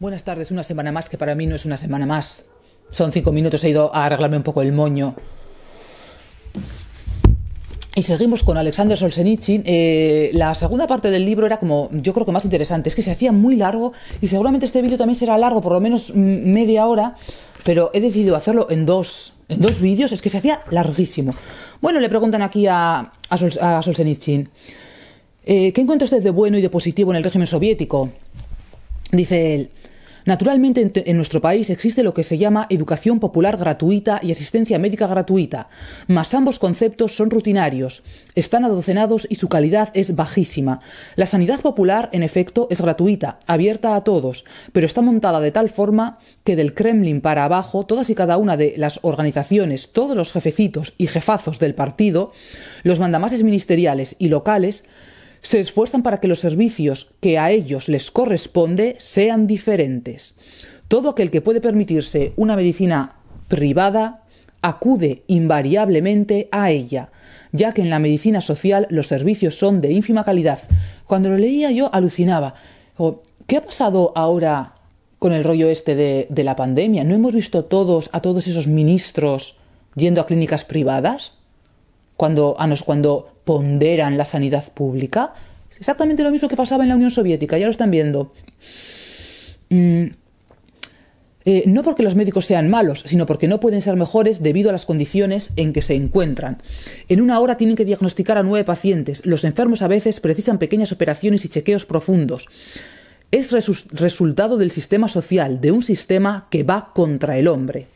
Buenas tardes, una semana más, que para mí no es una semana más. Son 5 minutos, he ido a arreglarme un poco el moño. Y seguimos con Alexander Solzhenitsyn. La segunda parte del libro era como, yo creo que más interesante. Es que se hacía muy largo y seguramente este vídeo también será largo, por lo menos media hora. Pero he decidido hacerlo en dos vídeos, es que se hacía larguísimo. Bueno, le preguntan aquí a Solzhenitsyn, ¿qué encuentra usted de bueno y de positivo en el régimen soviético? Dice él: naturalmente en nuestro país existe lo que se llama educación popular gratuita y asistencia médica gratuita, mas ambos conceptos son rutinarios, están adocenados y su calidad es bajísima. La sanidad popular, en efecto, es gratuita, abierta a todos, pero está montada de tal forma que del Kremlin para abajo, todas y cada una de las organizaciones, todos los jefecitos y jefazos del partido, los mandamases ministeriales y locales, se esfuerzan para que los servicios que a ellos les corresponde sean diferentes. Todo aquel que puede permitirse una medicina privada acude invariablemente a ella, ya que en la medicina social los servicios son de ínfima calidad. Cuando lo leía yo alucinaba. ¿Qué ha pasado ahora con el rollo este de la pandemia? ¿No hemos visto a todos esos ministros yendo a clínicas privadas? Cuando ponderan la sanidad pública. Es exactamente lo mismo que pasaba en la Unión Soviética, ya lo están viendo. No porque los médicos sean malos, sino porque no pueden ser mejores debido a las condiciones en que se encuentran. En una hora tienen que diagnosticar a 9 pacientes. Los enfermos a veces precisan pequeñas operaciones y chequeos profundos. Es resultado del sistema social, de un sistema que va contra el hombre.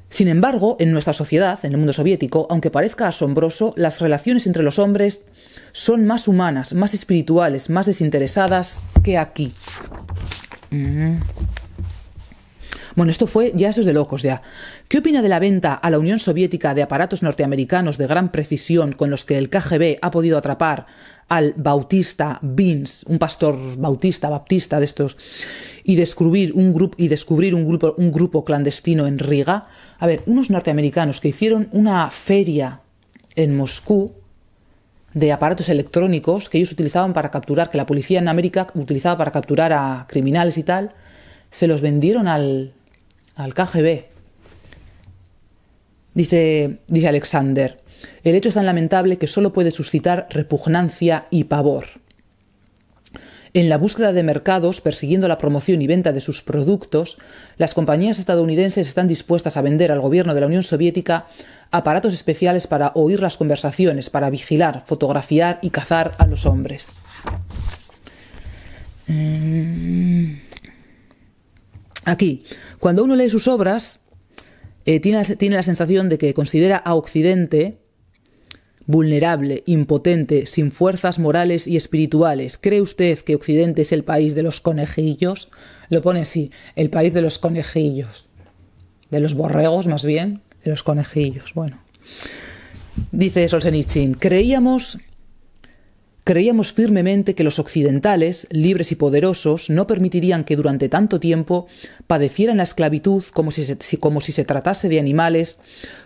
Sin embargo, en nuestra sociedad, en el mundo soviético, aunque parezca asombroso, las relaciones entre los hombres son más humanas, más espirituales, más desinteresadas que aquí. Bueno, esto es de locos ya. ¿Qué opina de la venta a la Unión Soviética de aparatos norteamericanos de gran precisión con los que el KGB ha podido atrapar al Bautista Bins, un pastor baptista de estos, y descubrir un grupo clandestino en Riga? A ver, unos norteamericanos que hicieron una feria en Moscú de aparatos electrónicos que ellos utilizaban para capturar, que la policía en América utilizaba para capturar a criminales y tal, se los vendieron al KGB. Dice Alexander: el hecho es tan lamentable que solo puede suscitar repugnancia y pavor. En la búsqueda de mercados, persiguiendo la promoción y venta de sus productos, las compañías estadounidenses están dispuestas a vender al gobierno de la Unión Soviética aparatos especiales para oír las conversaciones, para vigilar, fotografiar y cazar a los hombres. Aquí, cuando uno lee sus obras, tiene la sensación de que considera a Occidente vulnerable, impotente, sin fuerzas morales y espirituales. ¿Cree usted que Occidente es el país de los conejillos? Lo pone así: el país de los conejillos. De los borregos, más bien, de los conejillos. Bueno, dice Solzhenitsyn: Creíamos firmemente que los occidentales, libres y poderosos, no permitirían que durante tanto tiempo padecieran la esclavitud como si se tratase de animales,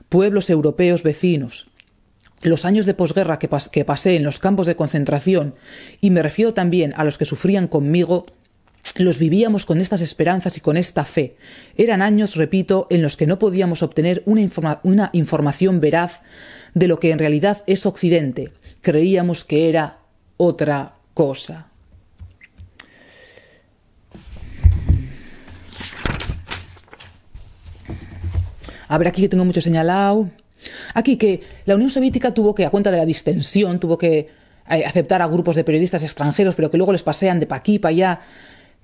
pueblos europeos vecinos. Los años de posguerra que pasé en los campos de concentración, y me refiero también a los que sufrían conmigo, los vivíamos con estas esperanzas y con esta fe. Eran años, repito, en los que no podíamos obtener una información veraz de lo que en realidad es Occidente. Creíamos que era otra cosa. A ver, aquí que tengo mucho señalado. Aquí que la Unión Soviética tuvo que, a cuenta de la distensión, tuvo que aceptar a grupos de periodistas extranjeros, pero que luego les pasean de pa' aquí, pa' allá.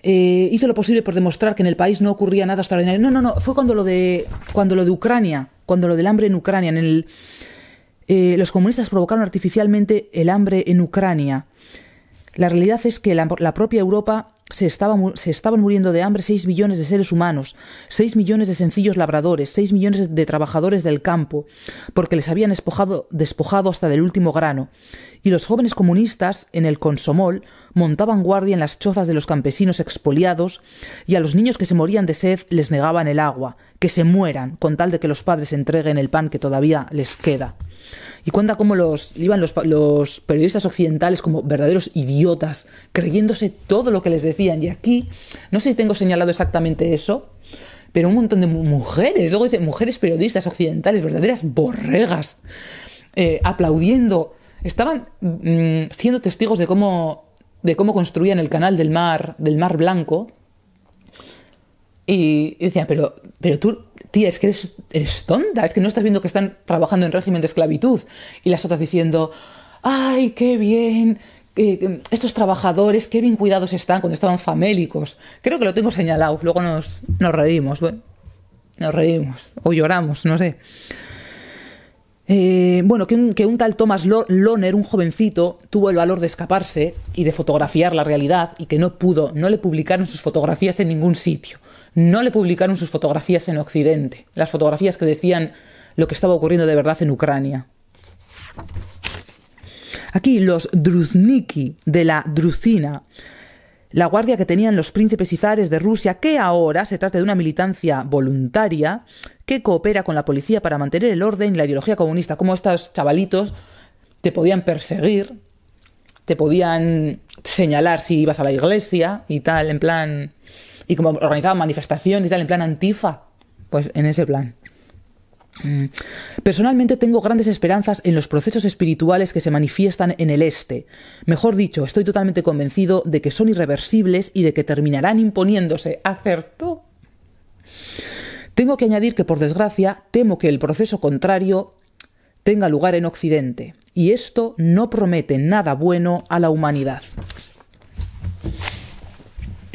Hizo lo posible por demostrar que en el país no ocurría nada extraordinario. No, fue cuando lo de Ucrania, cuando lo del hambre en Ucrania, los comunistas provocaron artificialmente el hambre en Ucrania. La realidad es que la propia Europa se estaban muriendo de hambre 6 millones de seres humanos, 6 millones de sencillos labradores, 6 millones de trabajadores del campo, porque les habían despojado hasta del último grano. Y los jóvenes comunistas, en el Komsomol, montaban guardia en las chozas de los campesinos expoliados, y a los niños que se morían de sed les negaban el agua, que se mueran, con tal de que los padres entreguen el pan que todavía les queda. y cuenta cómo iban los periodistas occidentales como verdaderos idiotas, creyéndose todo lo que les decían. Y aquí, no sé si tengo señalado exactamente eso, pero un montón de mujeres, luego dice mujeres periodistas occidentales, verdaderas borregas, aplaudiendo, estaban siendo testigos de cómo construían el canal del Mar Blanco. Y decía, pero tú, tía, es que eres tonta, es que no estás viendo que están trabajando en régimen de esclavitud. Y las otras diciendo, ¡ay, qué bien! Estos trabajadores, qué bien cuidados están cuando estaban famélicos. Creo que lo tengo señalado, luego nos reímos, bueno, nos reímos, o lloramos, no sé. Bueno, que un tal Thomas Lohner, un jovencito, tuvo el valor de escaparse y de fotografiar la realidad y que no le publicaron sus fotografías en ningún sitio. No le publicaron sus fotografías en Occidente, las fotografías que decían lo que estaba ocurriendo de verdad en Ucrania. Aquí los Druzniki de la Druzina, la guardia que tenían los príncipes y zares de Rusia, que ahora se trata de una militancia voluntaria que coopera con la policía para mantener el orden y la ideología comunista. Como estos chavalitos te podían perseguir, te podían señalar si ibas a la iglesia y tal, en plan... Y como organizaban manifestaciones y tal, en plan Antifa, pues en ese plan. Personalmente tengo grandes esperanzas en los procesos espirituales que se manifiestan en el Este. Mejor dicho, estoy totalmente convencido de que son irreversibles y de que terminarán imponiéndose. ¿Acertó? Tengo que añadir que, por desgracia, temo que el proceso contrario tenga lugar en Occidente, y esto no promete nada bueno a la humanidad.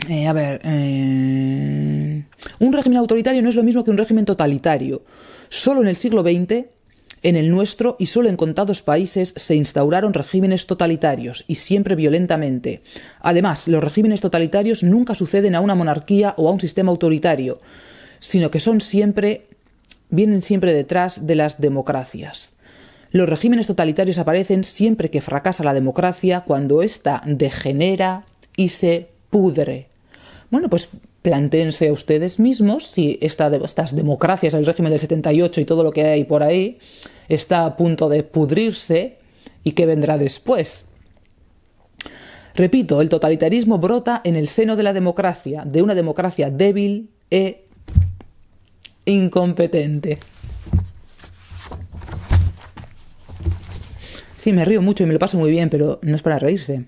Un régimen autoritario no es lo mismo que un régimen totalitario. Solo en el siglo XX, en el nuestro y solo en contados países, se instauraron regímenes totalitarios, y siempre violentamente. Además, los regímenes totalitarios nunca suceden a una monarquía o a un sistema autoritario, sino que vienen siempre detrás de las democracias. Los regímenes totalitarios aparecen siempre que fracasa la democracia, cuando ésta degenera y se pudre. Bueno, pues plantéense a ustedes mismos si estas democracias, el régimen del 78 y todo lo que hay por ahí, está a punto de pudrirse y qué vendrá después. Repito, el totalitarismo brota en el seno de la democracia, de una democracia débil e incompetente. Sí, me río mucho y me lo paso muy bien, pero no es para reírse.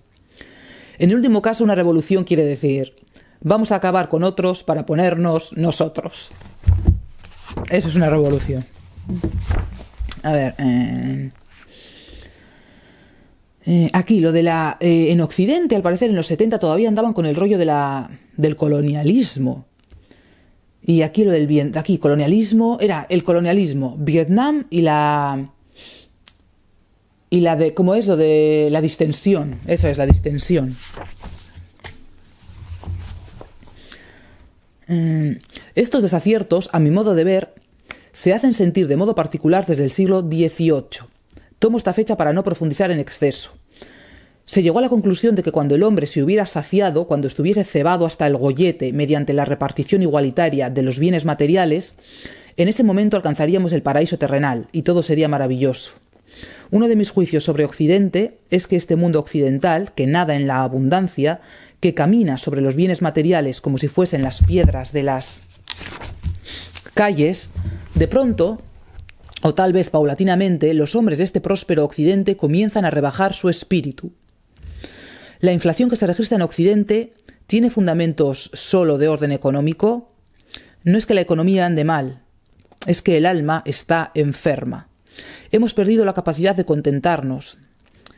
En el último caso, una revolución quiere decir: vamos a acabar con otros para ponernos nosotros. Eso es una revolución. A ver, aquí lo de en Occidente, al parecer en los 70 todavía andaban con el rollo del colonialismo. Y aquí colonialismo, era el colonialismo, Vietnam y ¿cómo es lo de la distensión? Eso es, la distensión. Estos desaciertos, a mi modo de ver, se hacen sentir de modo particular desde el siglo XVIII. Tomo esta fecha para no profundizar en exceso. Se llegó a la conclusión de que cuando el hombre se hubiera saciado, cuando estuviese cebado hasta el gollete mediante la repartición igualitaria de los bienes materiales, en ese momento alcanzaríamos el paraíso terrenal y todo sería maravilloso. Uno de mis juicios sobre Occidente es que este mundo occidental, que nada en la abundancia, que camina sobre los bienes materiales como si fuesen las piedras de las calles, de pronto, o tal vez paulatinamente, los hombres de este próspero Occidente comienzan a rebajar su espíritu. La inflación que se registra en Occidente tiene fundamentos solo de orden económico. No es que la economía ande mal, es que el alma está enferma. Hemos perdido la capacidad de contentarnos,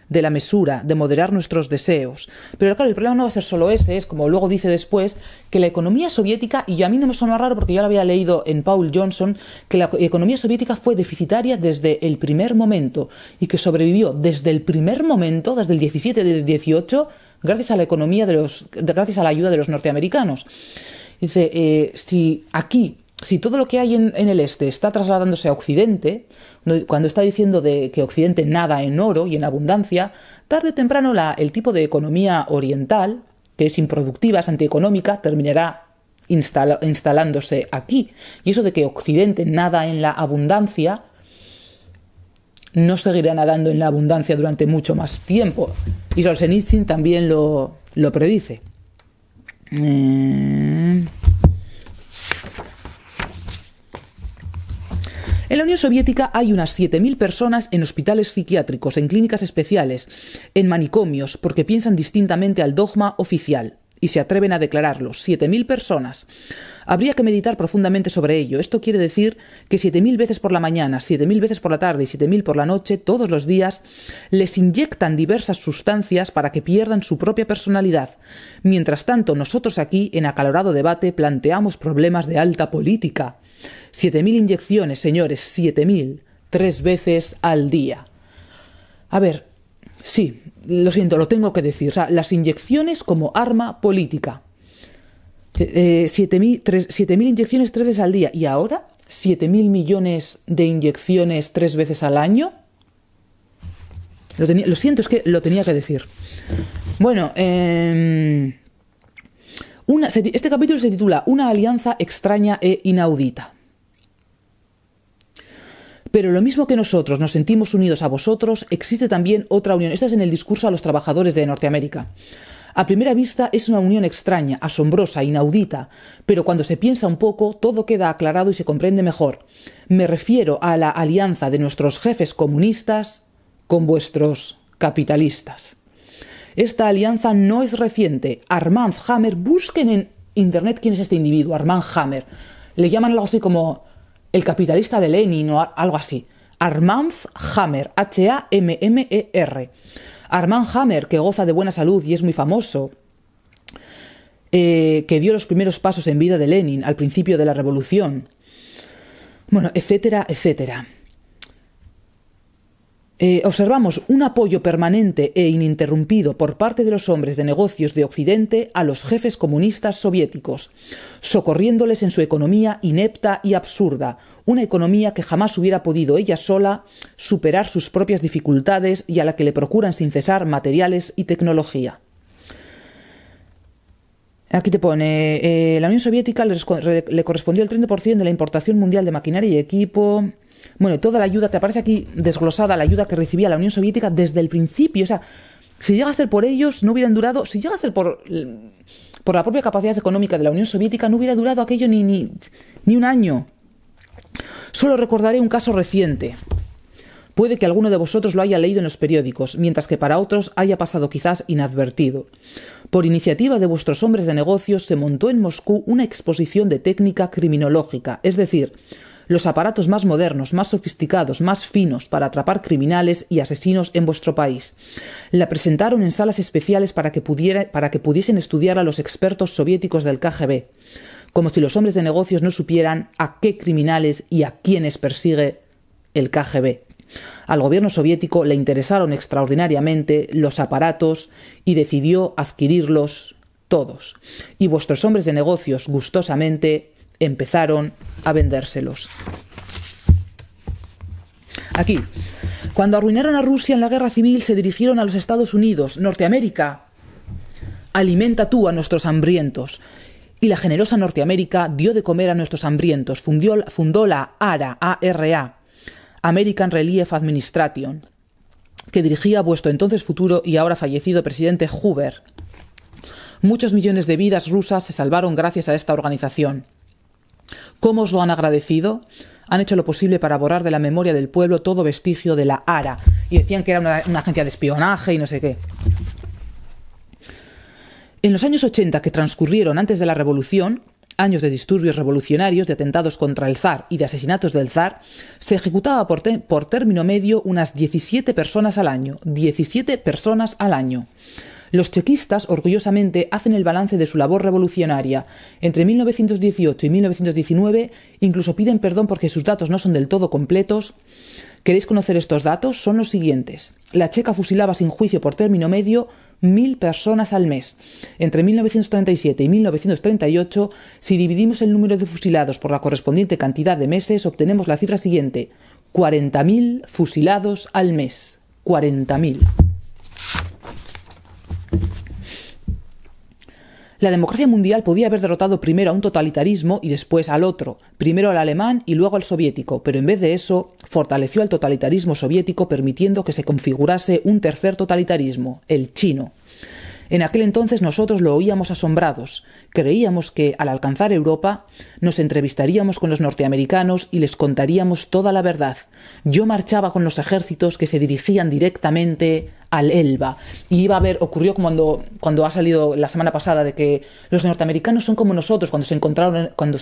de la mesura, de moderar nuestros deseos. Pero claro, el problema no va a ser solo ese, es como luego dice después, que la economía soviética, y a mí no me sonó raro porque yo lo había leído en Paul Johnson, que la economía soviética fue deficitaria desde el primer momento y que sobrevivió desde el primer momento, desde el 17, desde el 18, gracias a la economía gracias a la ayuda de los norteamericanos. Dice, si todo lo que hay en el este está trasladándose a Occidente, cuando está diciendo de que Occidente nada en oro y en abundancia, tarde o temprano el tipo de economía oriental, que es improductiva, es antieconómica, terminará instalándose aquí. Y eso de que Occidente nada en la abundancia no seguirá nadando en la abundancia durante mucho más tiempo. Y Solzhenitsyn también lo predice. En la Unión Soviética hay unas 7.000 personas en hospitales psiquiátricos, en clínicas especiales, en manicomios, porque piensan distintamente al dogma oficial y se atreven a declararlo. 7.000 personas. Habría que meditar profundamente sobre ello. Esto quiere decir que 7.000 veces por la mañana, 7.000 veces por la tarde y 7.000 por la noche, todos los días, les inyectan diversas sustancias para que pierdan su propia personalidad. Mientras tanto, nosotros aquí, en acalorado debate, planteamos problemas de alta política. 7.000 inyecciones, señores, 7.000, 3 veces al día. A ver, sí, lo siento, lo tengo que decir. O sea, las inyecciones como arma política. 7.000 inyecciones 3 veces al día. ¿Y ahora? ¿7.000 millones de inyecciones 3 veces al año? Lo siento, es que lo tenía que decir. Bueno, este capítulo se titula Una alianza extraña e inaudita. Pero lo mismo que nosotros nos sentimos unidos a vosotros, existe también otra unión. Esto es en el discurso a los trabajadores de Norteamérica. A primera vista es una unión extraña, asombrosa, inaudita, pero cuando se piensa un poco, todo queda aclarado y se comprende mejor. Me refiero a la alianza de nuestros jefes comunistas con vuestros capitalistas. Esta alianza no es reciente. Armand Hammer, busquen en internet quién es este individuo, Armand Hammer. Le llaman algo así como el capitalista de Lenin o algo así. Armand Hammer, H-A-M-M-E-R. Armand Hammer, que goza de buena salud y es muy famoso, que dio los primeros pasos en vida de Lenin al principio de la revolución. Bueno, etcétera, etcétera. Observamos un apoyo permanente e ininterrumpido por parte de los hombres de negocios de Occidente a los jefes comunistas soviéticos, socorriéndoles en su economía inepta y absurda, una economía que jamás hubiera podido ella sola superar sus propias dificultades y a la que le procuran sin cesar materiales y tecnología. Aquí te pone, la Unión Soviética le correspondió el 30% de la importación mundial de maquinaria y equipo. Bueno, toda la ayuda, te aparece aquí desglosada la ayuda que recibía la Unión Soviética desde el principio. O sea, si llega a ser por ellos, no hubieran durado. Si llega a ser por la propia capacidad económica de la Unión Soviética, no hubiera durado aquello ni un año. Solo recordaré un caso reciente. Puede que alguno de vosotros lo haya leído en los periódicos, mientras que para otros haya pasado quizás inadvertido. Por iniciativa de vuestros hombres de negocios se montó en Moscú una exposición de técnica criminológica, es decir, los aparatos más modernos, más sofisticados, más finos para atrapar criminales y asesinos en vuestro país. La presentaron en salas especiales para que pudiesen estudiar a los expertos soviéticos del KGB, como si los hombres de negocios no supieran a qué criminales y a quiénes persigue el KGB. Al gobierno soviético le interesaron extraordinariamente los aparatos y decidió adquirirlos todos. Y vuestros hombres de negocios gustosamente empezaron a vendérselos. Aquí, cuando arruinaron a Rusia en la guerra civil, se dirigieron a los Estados Unidos. Norteamérica, alimenta tú a nuestros hambrientos. Y la generosa Norteamérica dio de comer a nuestros hambrientos. Fundó la ARA, A-R-A, American Relief Administration, que dirigía vuestro entonces futuro y ahora fallecido presidente Hoover. Muchos millones de vidas rusas se salvaron gracias a esta organización. ¿Cómo os lo han agradecido? Han hecho lo posible para borrar de la memoria del pueblo todo vestigio de la ARA. Y decían que era una agencia de espionaje y no sé qué. En los años 80 que transcurrieron antes de la revolución, años de disturbios revolucionarios, de atentados contra el zar y de asesinatos del zar, se ejecutaba por término medio unas 17 personas al año. 17 personas al año. Los chequistas, orgullosamente, hacen el balance de su labor revolucionaria. Entre 1918 y 1919, incluso piden perdón porque sus datos no son del todo completos. ¿Queréis conocer estos datos? Son los siguientes. La Checa fusilaba sin juicio por término medio 1.000 personas al mes. Entre 1937 y 1938, si dividimos el número de fusilados por la correspondiente cantidad de meses, obtenemos la cifra siguiente. 40.000 fusilados al mes. 40.000. La democracia mundial podía haber derrotado primero a un totalitarismo y después al otro, primero al alemán y luego al soviético, pero en vez de eso, fortaleció al totalitarismo soviético permitiendo que se configurase un tercer totalitarismo, el chino. En aquel entonces nosotros lo oíamos asombrados. Creíamos que, al alcanzar Europa, nos entrevistaríamos con los norteamericanos y les contaríamos toda la verdad. Yo marchaba con los ejércitos que se dirigían directamente al Elba. Y iba a haber, ocurrió cuando ha salido la semana pasada, de que los norteamericanos son como nosotros cuando se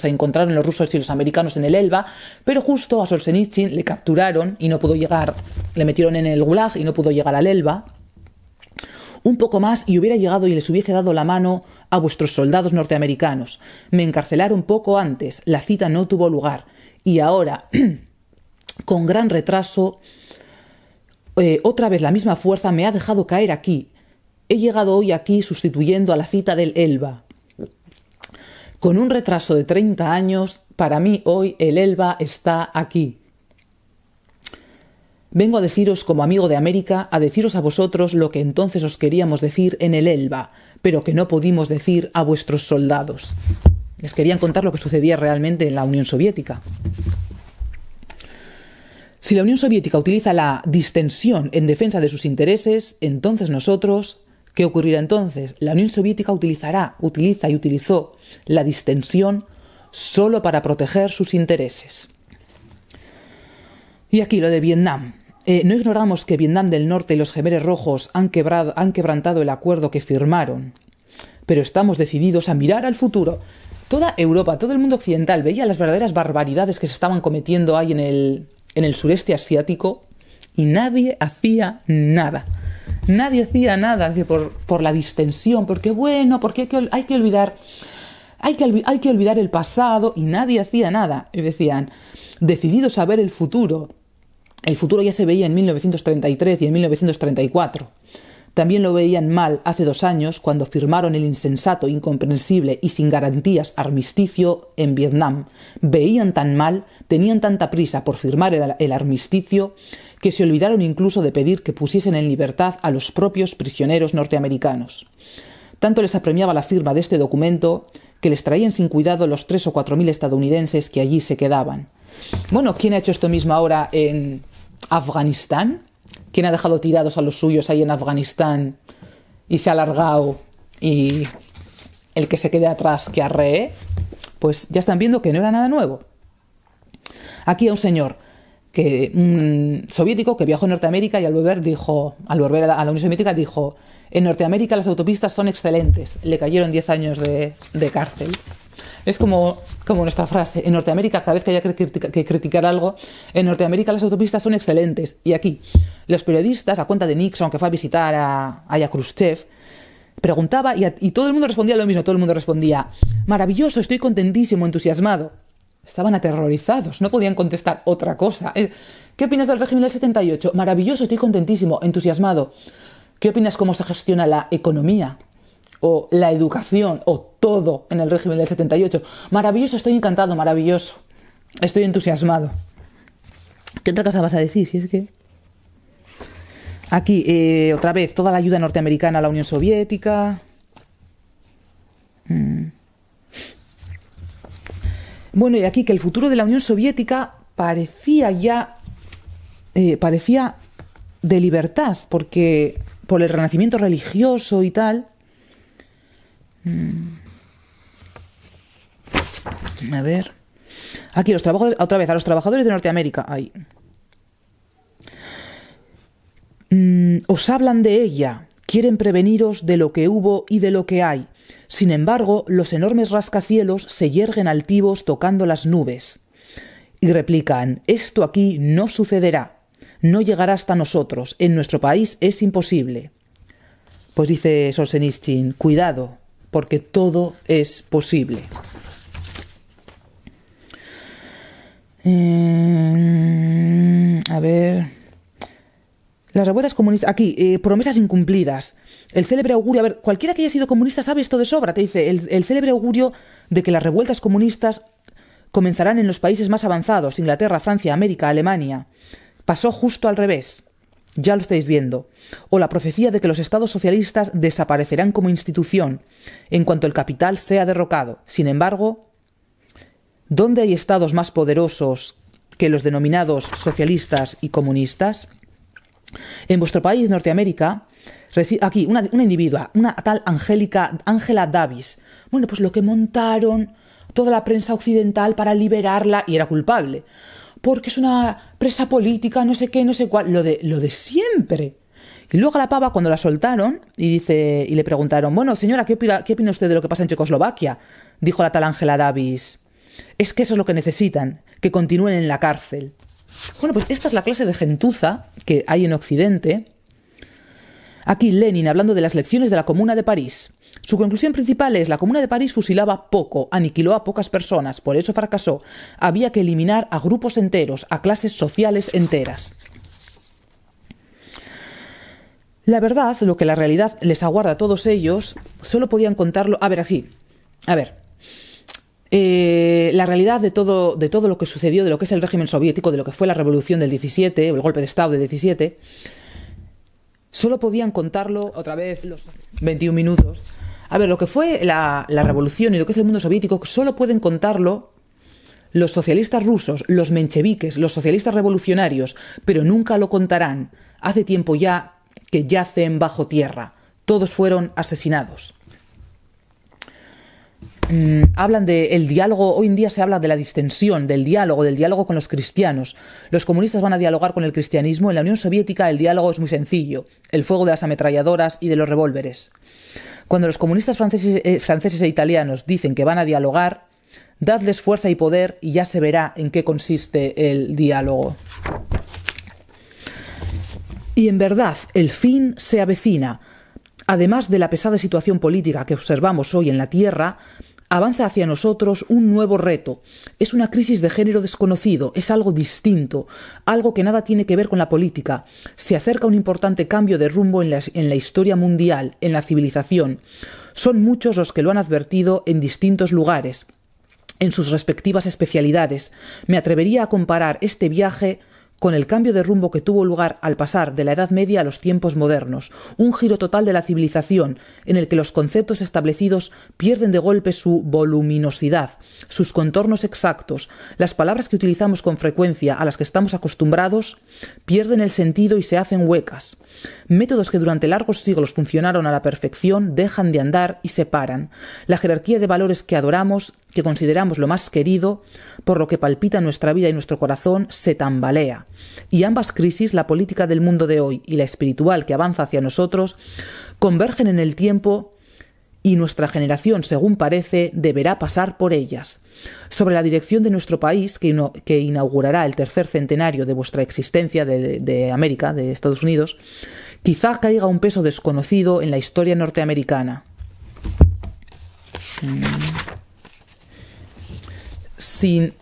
encontraron los rusos y los americanos en el Elba, pero justo a Solzhenitsyn le capturaron y no pudo llegar, le metieron en el Gulag y no pudo llegar al Elba. Un poco más y hubiera llegado y les hubiese dado la mano a vuestros soldados norteamericanos. Me encarcelaron poco antes, la cita no tuvo lugar. Y ahora, con gran retraso, otra vez la misma fuerza me ha dejado caer aquí. He llegado hoy aquí sustituyendo a la cita del Elba. Con un retraso de 30 años, para mí hoy el Elba está aquí. Vengo a deciros como amigo de América, a deciros a vosotros lo que entonces os queríamos decir en el Elba, pero que no pudimos decir a vuestros soldados. Les querían contar lo que sucedía realmente en la Unión Soviética. Si la Unión Soviética utiliza la distensión en defensa de sus intereses, entonces nosotros, ¿qué ocurrirá entonces? La Unión Soviética utiliza y utilizó la distensión solo para proteger sus intereses. Y aquí lo de Vietnam. No ignoramos que Vietnam del Norte y los Jemeres Rojos han quebrantado el acuerdo que firmaron, pero estamos decididos a mirar al futuro. Toda Europa, todo el mundo occidental veía las verdaderas barbaridades que se estaban cometiendo ahí en el sureste asiático y nadie hacía nada. Nadie hacía nada por la distensión, porque bueno, porque hay que olvidar el pasado y nadie hacía nada. Y decían, decididos a ver el futuro. El futuro ya se veía en 1933 y en 1934. También lo veían mal hace 2 años cuando firmaron el insensato, incomprensible y sin garantías armisticio en Vietnam. Veían tan mal, tenían tanta prisa por firmar el armisticio, que se olvidaron incluso de pedir que pusiesen en libertad a los propios prisioneros norteamericanos. Tanto les apremiaba la firma de este documento que les traían sin cuidado los 3.000 o 4.000 estadounidenses que allí se quedaban. Bueno, ¿quién ha hecho esto mismo ahora en Afganistán? ¿Quién ha dejado tirados a los suyos ahí en Afganistán y se ha alargado y el que se quede atrás que arree? Pues ya están viendo que no era nada nuevo. Aquí hay un señor, un soviético que viajó a Norteamérica y al volver a la Unión Soviética dijo: en Norteamérica las autopistas son excelentes. Le cayeron 10 años de cárcel. Es como nuestra frase, en Norteamérica, cada vez que haya que criticar algo, en Norteamérica las autopistas son excelentes. Y aquí, los periodistas, a cuenta de Nixon, que fue a visitar a Khrushchev, preguntaba y todo el mundo respondía lo mismo. Todo el mundo respondía: maravilloso, estoy contentísimo, entusiasmado. Estaban aterrorizados, no podían contestar otra cosa. ¿Qué opinas del régimen del 78? Maravilloso, estoy contentísimo, entusiasmado. ¿Qué opinas cómo se gestiona la economía? O la educación, o todo en el régimen del 78. Maravilloso, estoy encantado, maravilloso. Estoy entusiasmado. ¿Qué otra cosa vas a decir? Si es que... Aquí, otra vez, toda la ayuda norteamericana a la Unión Soviética. Bueno, y aquí que el futuro de la Unión Soviética parecía de libertad, porque por el renacimiento religioso y tal... A ver. Aquí otra vez a los trabajadores de Norteamérica. Ahí. Os hablan de ella. Quieren preveniros de lo que hubo y de lo que hay. Sin embargo, los enormes rascacielos se yerguen altivos tocando las nubes. Y replican: esto aquí no sucederá. No llegará hasta nosotros. En nuestro país es imposible. Pues dice Solzhenitsyn: cuidado, porque todo es posible. A ver... Las revueltas comunistas... Aquí, promesas incumplidas. El célebre augurio... A ver, cualquiera que haya sido comunista sabe esto de sobra. Te dice el célebre augurio de que las revueltas comunistas comenzarán en los países más avanzados. Inglaterra, Francia, América, Alemania. Pasó justo al revés. Ya lo estáis viendo. O la profecía de que los estados socialistas desaparecerán como institución en cuanto el capital sea derrocado. Sin embargo, ¿dónde hay estados más poderosos que los denominados socialistas y comunistas? En vuestro país, Norteamérica, aquí una individua, una tal Angela Davis. Bueno, pues lo que montaron toda la prensa occidental para liberarla, y era culpable, porque es una presa política, no sé qué, no sé cuál, lo de siempre. Y luego a la pava, cuando la soltaron y le preguntaron, bueno, señora, ¿qué opina usted de lo que pasa en Checoslovaquia? Dijo la tal Angela Davis, es que eso es lo que necesitan, que continúen en la cárcel. Bueno, pues esta es la clase de gentuza que hay en Occidente. Aquí Lenin, hablando de las lecciones de la Comuna de París. Su conclusión principal es: la Comuna de París fusilaba poco, aniquiló a pocas personas, por eso fracasó. Había que eliminar a grupos enteros, a clases sociales enteras. La verdad, lo que la realidad les aguarda a todos ellos, solo podían contarlo... La realidad de todo lo que sucedió, de lo que es el régimen soviético, de lo que fue la revolución del 17, o el golpe de Estado del 17, solo podían contarlo, otra vez, los 21 minutos. Lo que fue la revolución y lo que es el mundo soviético, solo pueden contarlo los socialistas rusos, los mencheviques, los socialistas revolucionarios, pero nunca lo contarán. Hace tiempo ya que yacen bajo tierra. Todos fueron asesinados. Hablan del diálogo, hoy en día se habla de la distensión, del diálogo con los cristianos. Los comunistas van a dialogar con el cristianismo. En la Unión Soviética el diálogo es muy sencillo: el fuego de las ametralladoras y de los revólveres. Cuando los comunistas franceses e italianos dicen que van a dialogar, dadles fuerza y poder y ya se verá en qué consiste el diálogo. Y en verdad, el fin se avecina. Además de la pesada situación política que observamos hoy en la Tierra, avanza hacia nosotros un nuevo reto. Es una crisis de género desconocido, es algo distinto, algo que nada tiene que ver con la política. Se acerca un importante cambio de rumbo en la historia mundial, en la civilización. Son muchos los que lo han advertido en distintos lugares, en sus respectivas especialidades. Me atrevería a comparar este viaje con el cambio de rumbo que tuvo lugar al pasar de la Edad Media a los tiempos modernos, un giro total de la civilización, en el que los conceptos establecidos pierden de golpe su voluminosidad, sus contornos exactos, las palabras que utilizamos con frecuencia, a las que estamos acostumbrados, pierden el sentido y se hacen huecas. Métodos que durante largos siglos funcionaron a la perfección dejan de andar y se paran. La jerarquía de valores que adoramos, que consideramos lo más querido, por lo que palpita nuestra vida y nuestro corazón, se tambalea. Y ambas crisis, la política del mundo de hoy y la espiritual que avanza hacia nosotros, convergen en el tiempo y nuestra generación, según parece, deberá pasar por ellas. Sobre la dirección de nuestro país, que inaugurará el tercer centenario de vuestra existencia de América, de Estados Unidos, quizá caiga un peso desconocido en la historia norteamericana. Sin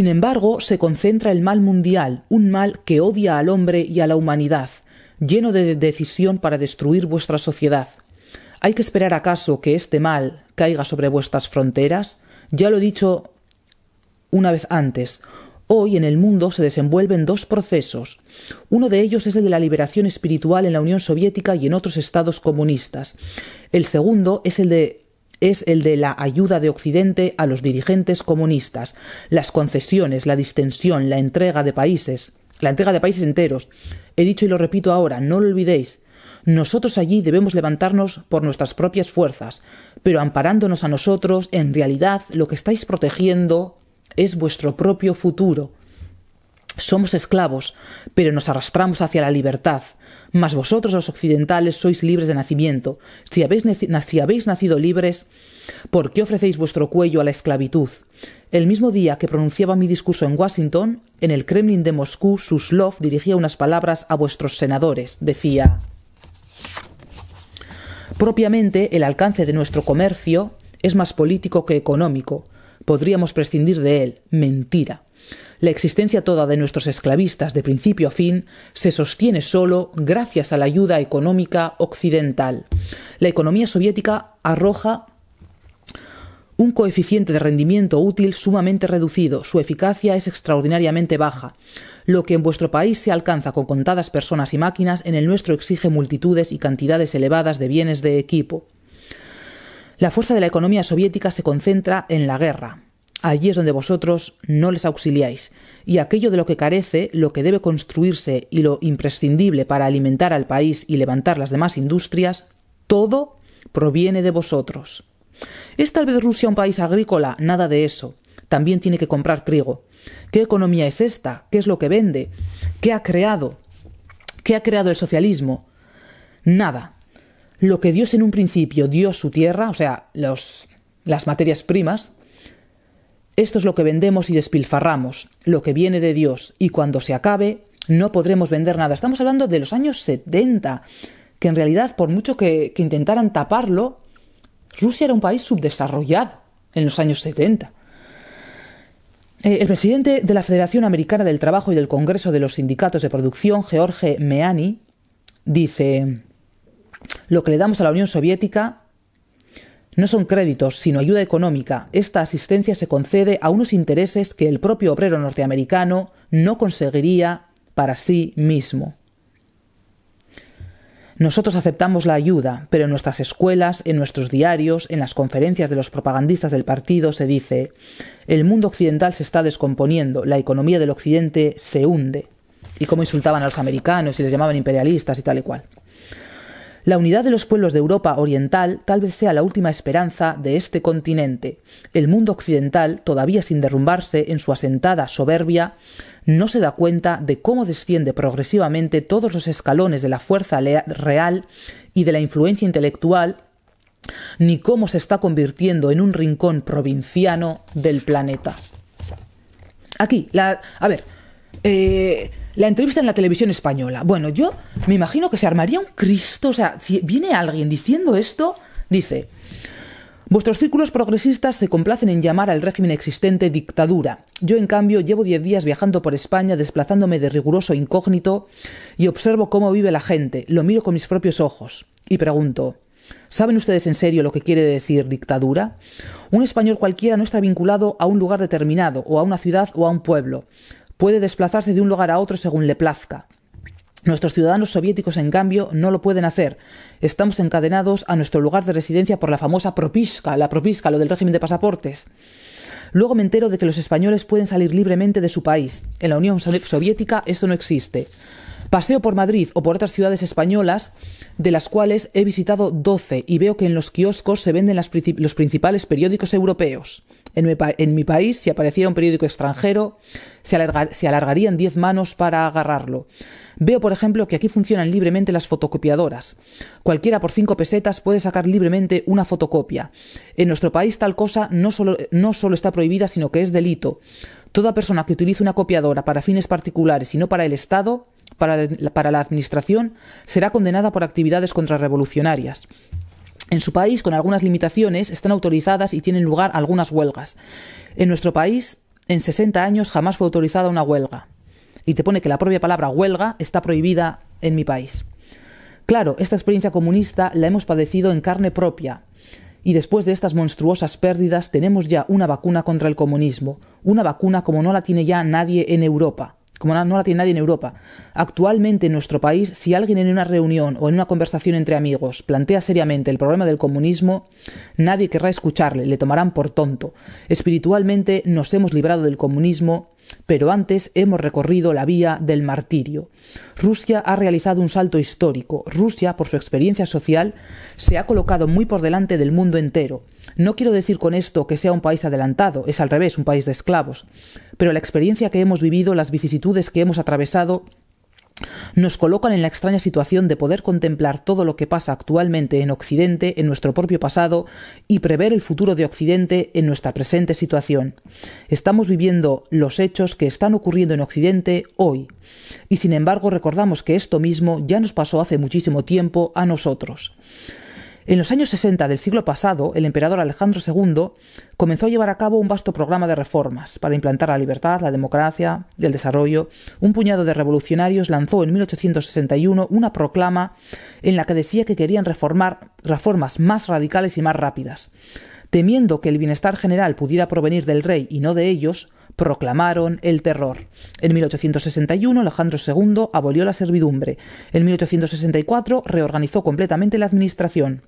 embargo, se concentra el mal mundial, un mal que odia al hombre y a la humanidad, lleno de decisión para destruir vuestra sociedad. ¿Hay que esperar acaso que este mal caiga sobre vuestras fronteras? Ya lo he dicho una vez antes. Hoy en el mundo se desenvuelven dos procesos. Uno de ellos es el de la liberación espiritual en la Unión Soviética y en otros estados comunistas. El segundo es el de la ayuda de Occidente a los dirigentes comunistas, las concesiones, la distensión, la entrega de países enteros. He dicho y lo repito ahora, no lo olvidéis. Nosotros allí debemos levantarnos por nuestras propias fuerzas, pero amparándonos a nosotros, en realidad lo que estáis protegiendo es vuestro propio futuro. Somos esclavos, pero nos arrastramos hacia la libertad. Mas vosotros los occidentales sois libres de nacimiento. Si habéis nacido libres, ¿por qué ofrecéis vuestro cuello a la esclavitud? El mismo día que pronunciaba mi discurso en Washington, en el Kremlin de Moscú, Suslov dirigía unas palabras a vuestros senadores. Decía: propiamente, el alcance de nuestro comercio es más político que económico. Podríamos prescindir de él. Mentira. La existencia toda de nuestros esclavistas, de principio a fin, se sostiene solo gracias a la ayuda económica occidental. La economía soviética arroja un coeficiente de rendimiento útil sumamente reducido, su eficacia es extraordinariamente baja. Lo que en vuestro país se alcanza con contadas personas y máquinas, en el nuestro exige multitudes y cantidades elevadas de bienes de equipo. La fuerza de la economía soviética se concentra en la guerra. Allí es donde vosotros no les auxiliáis, y aquello de lo que carece, lo que debe construirse y lo imprescindible para alimentar al país y levantar las demás industrias, todo proviene de vosotros. ¿Es tal vez Rusia un país agrícola? Nada de eso. También tiene que comprar trigo. ¿Qué economía es esta? ¿Qué es lo que vende? ¿Qué ha creado? ¿Qué ha creado el socialismo? Nada. Lo que Dios en un principio dio su tierra, o sea, las materias primas, esto es lo que vendemos y despilfarramos, lo que viene de Dios, y cuando se acabe no podremos vender nada. Estamos hablando de los años 70, que en realidad, por mucho que intentaran taparlo, Rusia era un país subdesarrollado en los años 70. El presidente de la Federación Americana del Trabajo y del Congreso de los Sindicatos de Producción, George Meany, dice: lo que le damos a la Unión Soviética no son créditos, sino ayuda económica. Esta asistencia se concede a unos intereses que el propio obrero norteamericano no conseguiría para sí mismo. Nosotros aceptamos la ayuda, pero en nuestras escuelas, en nuestros diarios, en las conferencias de los propagandistas del partido se dice: el mundo occidental se está descomponiendo, la economía del occidente se hunde. Y cómo insultaban a los americanos y les llamaban imperialistas y tal y cual. La unidad de los pueblos de Europa Oriental tal vez sea la última esperanza de este continente. El mundo occidental, todavía sin derrumbarse en su asentada soberbia, no se da cuenta de cómo desciende progresivamente todos los escalones de la fuerza real y de la influencia intelectual, ni cómo se está convirtiendo en un rincón provinciano del planeta. Aquí, la entrevista en la televisión española. Bueno, yo me imagino que se armaría un Cristo. O sea, si viene alguien diciendo esto, dice: vuestros círculos progresistas se complacen en llamar al régimen existente dictadura. Yo, en cambio, llevo 10 días viajando por España, desplazándome de riguroso incógnito, y observo cómo vive la gente. Lo miro con mis propios ojos y pregunto: ¿saben ustedes en serio lo que quiere decir dictadura? Un español cualquiera no está vinculado a un lugar determinado, o a una ciudad o a un pueblo. Puede desplazarse de un lugar a otro según le plazca. Nuestros ciudadanos soviéticos, en cambio, no lo pueden hacer. Estamos encadenados a nuestro lugar de residencia por la famosa propiska, lo del régimen de pasaportes. Luego me entero de que los españoles pueden salir libremente de su país. En la Unión Soviética esto no existe. Paseo por Madrid o por otras ciudades españolas, de las cuales he visitado 12, y veo que en los kioscos se venden los principales periódicos europeos. En mi país, si apareciera un periódico extranjero, se alargarían 10 manos para agarrarlo. Veo, por ejemplo, que aquí funcionan libremente las fotocopiadoras. Cualquiera por 5 pesetas puede sacar libremente una fotocopia. En nuestro país tal cosa no solo está prohibida, sino que es delito. Toda persona que utilice una copiadora para fines particulares y no para el Estado, para la administración, será condenada por actividades contrarrevolucionarias. En su país, con algunas limitaciones, están autorizadas y tienen lugar algunas huelgas. En nuestro país, en 60 años jamás fue autorizada una huelga. Y te pone que la propia palabra huelga está prohibida en mi país. Claro, esta experiencia comunista la hemos padecido en carne propia. Y después de estas monstruosas pérdidas tenemos ya una vacuna contra el comunismo. Una vacuna como no la tiene ya nadie en Europa. Actualmente en nuestro país, si alguien en una reunión o en una conversación entre amigos plantea seriamente el problema del comunismo, nadie querrá escucharle, le tomarán por tonto. Espiritualmente nos hemos librado del comunismo, pero antes hemos recorrido la vía del martirio. Rusia ha realizado un salto histórico. Rusia, por su experiencia social, se ha colocado muy por delante del mundo entero. No quiero decir con esto que sea un país adelantado, es al revés, un país de esclavos. Pero la experiencia que hemos vivido, las vicisitudes que hemos atravesado, nos colocan en la extraña situación de poder contemplar todo lo que pasa actualmente en Occidente, en nuestro propio pasado, y prever el futuro de Occidente en nuestra presente situación. Estamos viviendo los hechos que están ocurriendo en Occidente hoy, y sin embargo recordamos que esto mismo ya nos pasó hace muchísimo tiempo a nosotros. En los años 60 del siglo pasado, el emperador Alejandro II comenzó a llevar a cabo un vasto programa de reformas para implantar la libertad, la democracia y el desarrollo. Un puñado de revolucionarios lanzó en 1861 una proclama en la que decía que querían reformas más radicales y más rápidas. Temiendo que el bienestar general pudiera provenir del rey y no de ellos, proclamaron el terror. En 1861, Alejandro II abolió la servidumbre. En 1864, reorganizó completamente la administración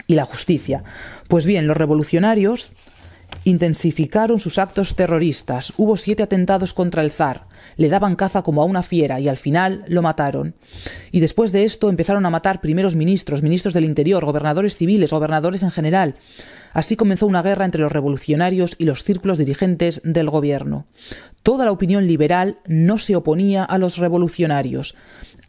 y la justicia. Pues bien, los revolucionarios intensificaron sus actos terroristas. Hubo 7 atentados contra el zar. Le daban caza como a una fiera y al final lo mataron. Y después de esto empezaron a matar primeros ministros, ministros del interior, gobernadores civiles, gobernadores en general. Así comenzó una guerra entre los revolucionarios y los círculos dirigentes del gobierno. Toda la opinión liberal no se oponía a los revolucionarios.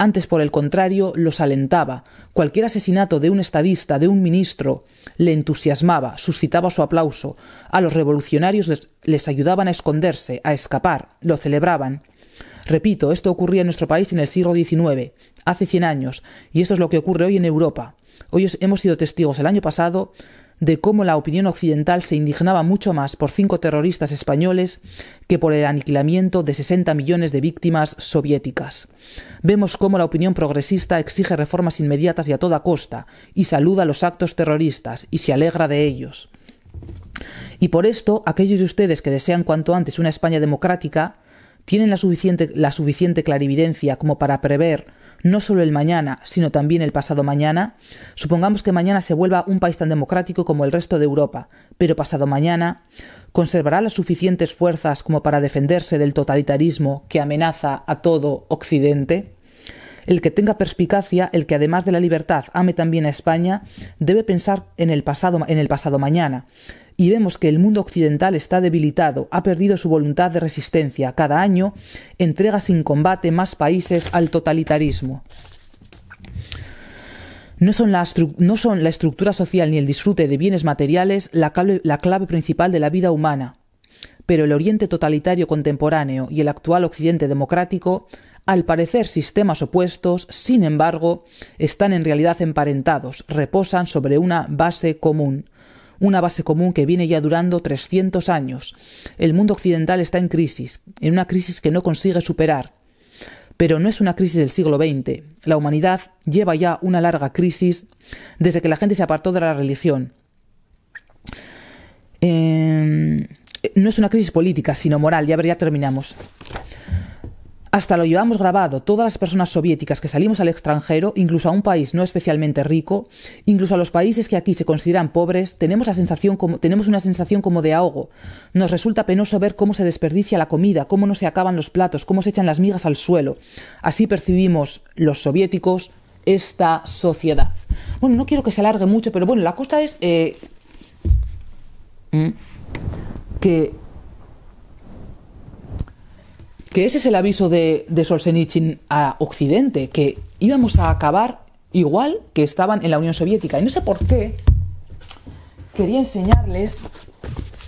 Antes, por el contrario, los alentaba. Cualquier asesinato de un estadista, de un ministro, le entusiasmaba, suscitaba su aplauso. A los revolucionarios les ayudaban a esconderse, a escapar, lo celebraban. Repito, esto ocurría en nuestro país en el siglo XIX, hace 100 años, y esto es lo que ocurre hoy en Europa. Hoy hemos sido testigos el año pasado de cómo la opinión occidental se indignaba mucho más por 5 terroristas españoles que por el aniquilamiento de 60 millones de víctimas soviéticas. Vemos cómo la opinión progresista exige reformas inmediatas y a toda costa, y saluda los actos terroristas, y se alegra de ellos. Y por esto, aquellos de ustedes que desean cuanto antes una España democrática, tienen la suficiente clarividencia como para prever no solo el mañana, sino también el pasado mañana. Supongamos que mañana se vuelva un país tan democrático como el resto de Europa, pero pasado mañana ¿conservará las suficientes fuerzas como para defenderse del totalitarismo que amenaza a todo Occidente? El que tenga perspicacia, el que además de la libertad ame también a España, debe pensar en el pasado mañana. Y vemos que el mundo occidental está debilitado, ha perdido su voluntad de resistencia. Cada año entrega sin combate más países al totalitarismo. No son la estructura social ni el disfrute de bienes materiales la clave principal de la vida humana. Pero el Oriente totalitario contemporáneo y el actual Occidente democrático, al parecer sistemas opuestos, sin embargo, están en realidad emparentados, reposan sobre una base común. Una base común que viene ya durando 300 años. El mundo occidental está en una crisis que no consigue superar. Pero no es una crisis del siglo XX. La humanidad lleva ya una larga crisis desde que la gente se apartó de la religión. No es una crisis política, sino moral. Ya terminamos. Hasta lo llevamos grabado, todas las personas soviéticas que salimos al extranjero, incluso a un país no especialmente rico, incluso a los países que aquí se consideran pobres, tenemos una sensación como de ahogo. Nos resulta penoso ver cómo se desperdicia la comida, cómo no se acaban los platos, cómo se echan las migas al suelo. Así percibimos los soviéticos esta sociedad. Bueno, no quiero que se alargue mucho, pero bueno, la cosa es que ese es el aviso de Solzhenitsyn a Occidente, que íbamos a acabar igual que estaban en la Unión Soviética. Y no sé por qué quería enseñarles,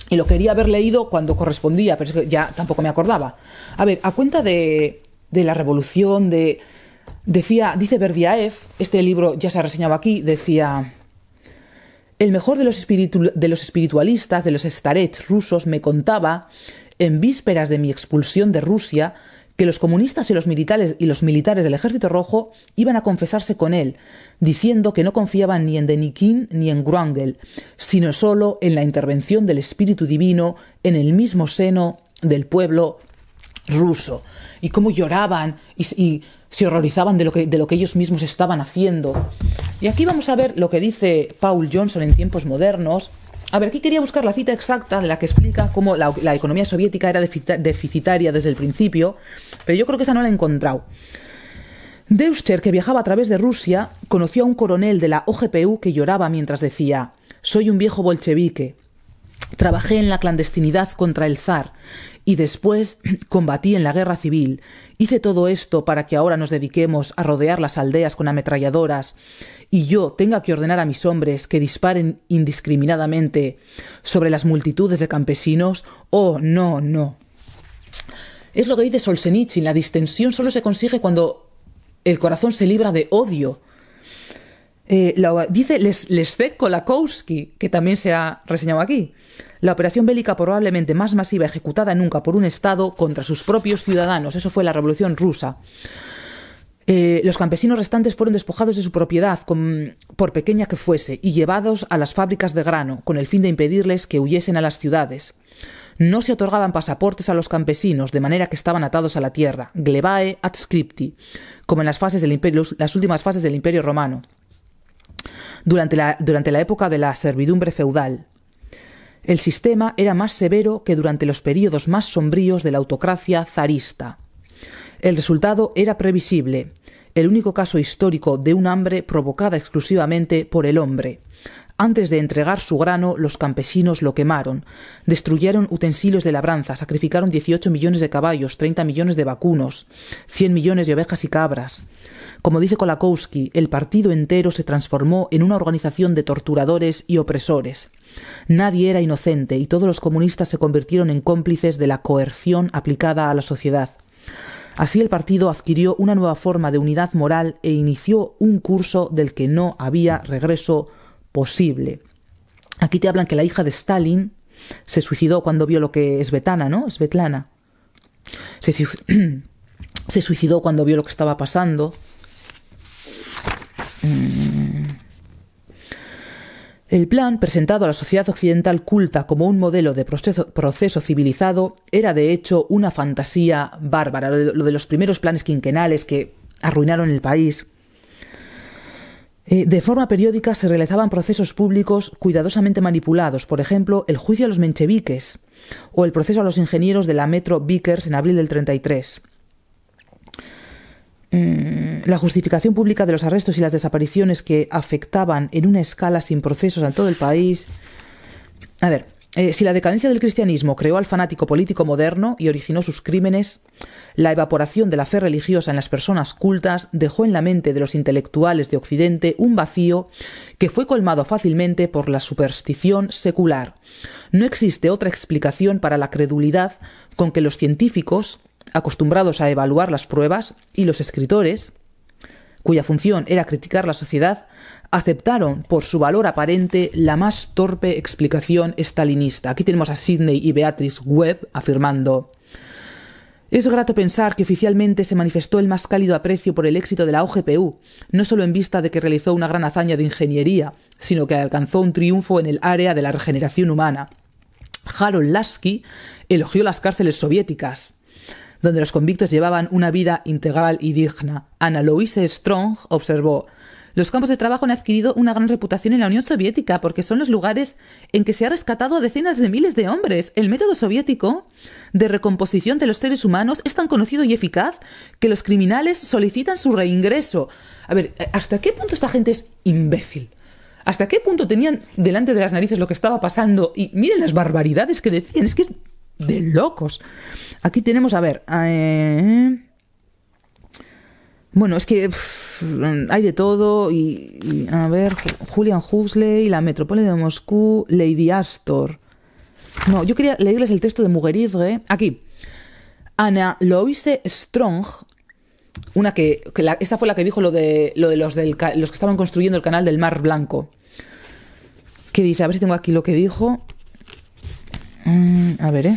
y lo quería haber leído cuando correspondía, pero es que ya tampoco me acordaba. A ver, a cuenta de la revolución, dice Berdyaev, este libro ya se ha reseñado aquí, decía: el mejor de los espiritualistas, de los starets rusos, me contaba en vísperas de mi expulsión de Rusia, que los comunistas y los militares del Ejército Rojo iban a confesarse con él, diciendo que no confiaban ni en Denikin ni en Wrangel, sino solo en la intervención del Espíritu Divino en el mismo seno del pueblo ruso. Y cómo lloraban y se horrorizaban de lo que ellos mismos estaban haciendo. Y aquí vamos a ver lo que dice Paul Johnson en Tiempos Modernos. A ver, aquí quería buscar la cita exacta de la que explica cómo la economía soviética era deficitaria desde el principio, pero yo creo que esa no la he encontrado. Deuster, que viajaba a través de Rusia, conoció a un coronel de la OGPU que lloraba mientras decía: soy un viejo bolchevique, trabajé en la clandestinidad contra el zar y después combatí en la guerra civil. Hice todo esto para que ahora nos dediquemos a rodear las aldeas con ametralladoras y yo tenga que ordenar a mis hombres que disparen indiscriminadamente sobre las multitudes de campesinos. Oh, no, no. Es lo que dice Solzhenitsyn: la distensión solo se consigue cuando el corazón se libra de odio. Dice Leszek Kolakowski, que también se ha reseñado aquí: la operación bélica probablemente más masiva ejecutada nunca por un Estado contra sus propios ciudadanos. Eso fue la Revolución Rusa. Los campesinos restantes fueron despojados de su propiedad, por pequeña que fuese, y llevados a las fábricas de grano, con el fin de impedirles que huyesen a las ciudades. No se otorgaban pasaportes a los campesinos, de manera que estaban atados a la tierra, glebae adscripti, como en las últimas fases del Imperio Romano, durante la época de la servidumbre feudal. El sistema era más severo que durante los períodos más sombríos de la autocracia zarista. El resultado era previsible, el único caso histórico de un hambre provocada exclusivamente por el hombre. Antes de entregar su grano, los campesinos lo quemaron, destruyeron utensilios de labranza, sacrificaron 18 millones de caballos, 30 millones de vacunos, 100 millones de ovejas y cabras. Como dice Kolakowski, el partido entero se transformó en una organización de torturadores y opresores. Nadie era inocente y todos los comunistas se convirtieron en cómplices de la coerción aplicada a la sociedad. Así el partido adquirió una nueva forma de unidad moral e inició un curso del que no había regreso posible. Aquí te hablan que la hija de Stalin se suicidó cuando vio lo que... Svetlana, ¿no? Svetlana. Se suicidó cuando vio lo que estaba pasando. El plan, presentado a la sociedad occidental culta como un modelo de proceso civilizado, era de hecho una fantasía bárbara, lo de los primeros planes quinquenales que arruinaron el país. De forma periódica se realizaban procesos públicos cuidadosamente manipulados, por ejemplo, el juicio a los mencheviques o el proceso a los ingenieros de la Metro Vickers en abril del 33. La justificación pública de los arrestos y las desapariciones que afectaban en una escala sin procesos a todo el país. A ver, si la decadencia del cristianismo creó al fanático político moderno y originó sus crímenes, la evaporación de la fe religiosa en las personas cultas dejó en la mente de los intelectuales de Occidente un vacío que fue colmado fácilmente por la superstición secular. No existe otra explicación para la credulidad con que los científicos, acostumbrados a evaluar las pruebas, y los escritores, cuya función era criticar la sociedad, aceptaron por su valor aparente la más torpe explicación stalinista. Aquí tenemos a Sidney y Beatrice Webb afirmando: es grato pensar que oficialmente se manifestó el más cálido aprecio por el éxito de la OGPU, no solo en vista de que realizó una gran hazaña de ingeniería, sino que alcanzó un triunfo en el área de la regeneración humana. Harold Lasky elogió las cárceles soviéticas, donde los convictos llevaban una vida integral y digna. Anna Louise Strong observó: los campos de trabajo han adquirido una gran reputación en la Unión Soviética porque son los lugares en que se ha rescatado a decenas de miles de hombres. El método soviético de recomposición de los seres humanos es tan conocido y eficaz que los criminales solicitan su reingreso. A ver, ¿hasta qué punto esta gente es imbécil? ¿Hasta qué punto tenían delante de las narices lo que estaba pasando? Y miren las barbaridades que decían, es que es de locos. Aquí tenemos, a ver, bueno, es que hay de todo y a ver, Julian Huxley, la metrópoli de Moscú, Lady Astor. No, yo quería leerles el texto de Muguerivre. Aquí, Anna Louise Strong, esa fue la que dijo lo de los que estaban construyendo el canal del Mar Blanco. Que dice, a ver si tengo aquí lo que dijo. A ver,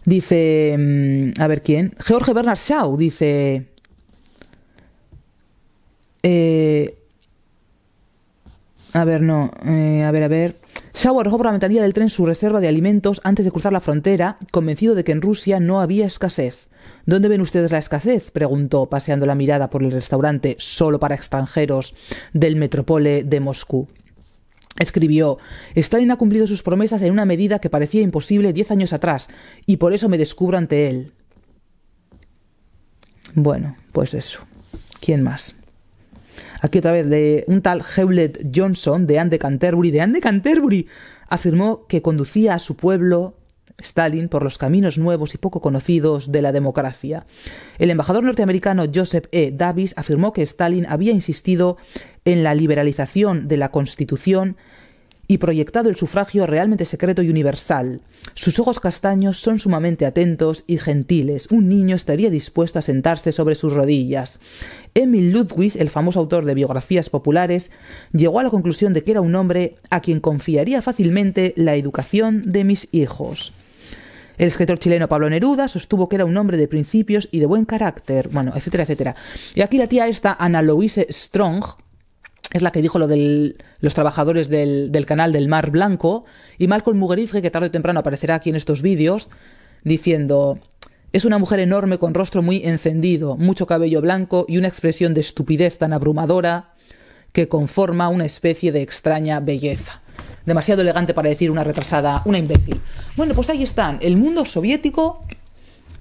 dice, a ver quién. George Bernard Shaw dice, a ver. Shaw arrojó por la ventanilla del tren su reserva de alimentos antes de cruzar la frontera, convencido de que en Rusia no había escasez. ¿Dónde ven ustedes la escasez?, preguntó, paseando la mirada por el restaurante solo para extranjeros del Metropole de Moscú. Escribió: Stalin ha cumplido sus promesas en una medida que parecía imposible 10 años atrás, y por eso me descubro ante él. Bueno, pues eso. ¿Quién más? Aquí otra vez de un tal Hewlett Johnson de Anne de Canterbury. De Anne de Canterbury afirmó que conducía a su pueblo, Stalin, por los caminos nuevos y poco conocidos de la democracia. El embajador norteamericano Joseph E. Davis afirmó que Stalin había insistido en la liberalización de la Constitución y proyectado el sufragio realmente secreto y universal. Sus ojos castaños son sumamente atentos y gentiles. Un niño estaría dispuesto a sentarse sobre sus rodillas. Emil Ludwig, el famoso autor de biografías populares, llegó a la conclusión de que era un hombre a quien confiaría fácilmente la educación de mis hijos. El escritor chileno Pablo Neruda sostuvo que era un hombre de principios y de buen carácter, bueno, etcétera, etcétera. Y aquí la tía esta, Ana Louise Strong, es la que dijo lo de los trabajadores del canal del Mar Blanco, y Malcolm Muggeridge, que tarde o temprano aparecerá aquí en estos vídeos, diciendo: es una mujer enorme con rostro muy encendido, mucho cabello blanco y una expresión de estupidez tan abrumadora que conforma una especie de extraña belleza. Demasiado elegante para decir una retrasada, una imbécil. Bueno, pues ahí están. El mundo soviético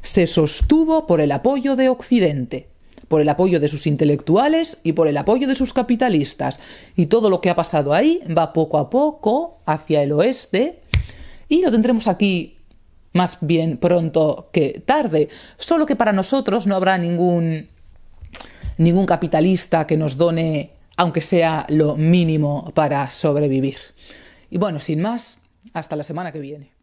se sostuvo por el apoyo de Occidente, por el apoyo de sus intelectuales y por el apoyo de sus capitalistas. Y todo lo que ha pasado ahí va poco a poco hacia el oeste y lo tendremos aquí más bien pronto que tarde. Solo que para nosotros no habrá ningún capitalista que nos done, aunque sea lo mínimo, para sobrevivir. Y bueno, sin más, hasta la semana que viene.